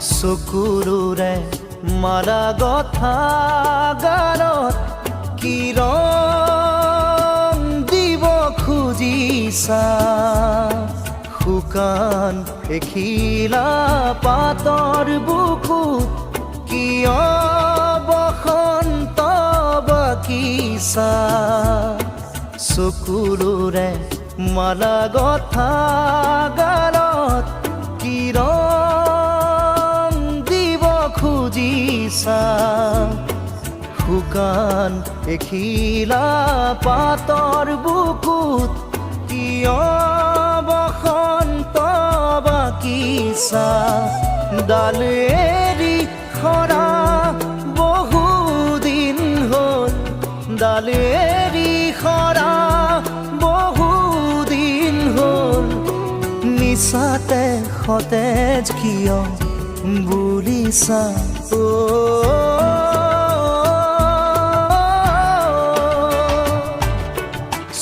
চকুৰুৰে মাৰা গথা গানত কি ৰং দিব খুজিছা শুকান এখিলা পাতৰ বুকুত কিয় বসন্ত বাকিছা চকুৰুৰে মালা গথা গালত কি ৰং দিব খুজিছা শুকান এখিলা পাতৰ বুকুত কিয় বসন্ত বাকিছা ডাল এৰি সৰা বহুদিন হ'ল ডাল এৰি সৰা বহুদিন হ'ল নিচাতে সতেজ কিয় বুলিছা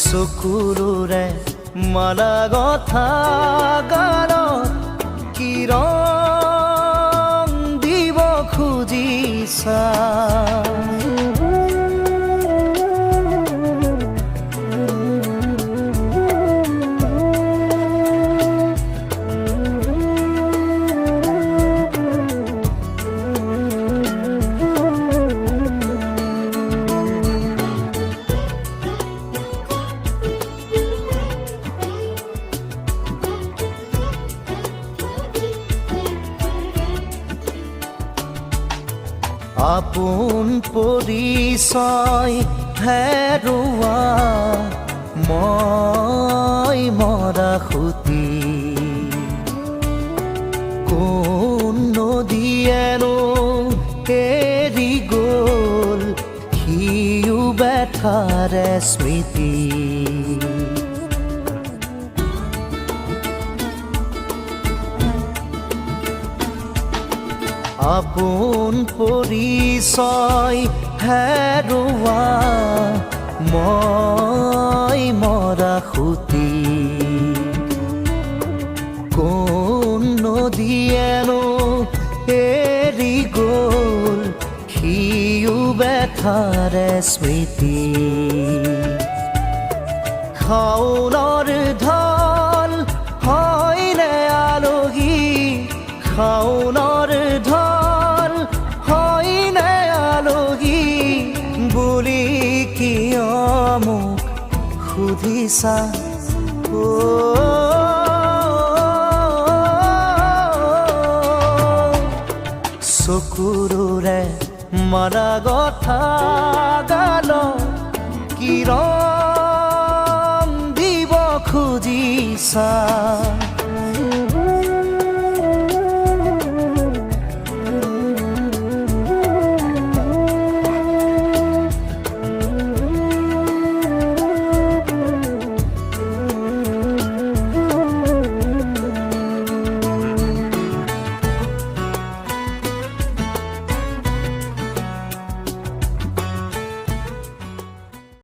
চকুৰুৰে মালা গথা গানত কি ৰং দিব খুজিছা আপোন পৰিচয় হেৰুৱা মই মৰা খুটি কোন নদীয়েনো এৰি গ'ল সিও বেঠাৰে স্মৃতি আপোন পৰিচয় হেৰুৱা মই মৰা খুটি কোন নদীয়েনো এৰি গ'ল সিও বেঠাৰে স্মৃতি খাউনৰ ঢল হয়নে আলহী খাউনৰ ঢল হয়নে আলহী বুলি কিয় মোক সুধিছা চকুৰুৰে মাৰা গথা গালত কি ৰং দিব খুজিছা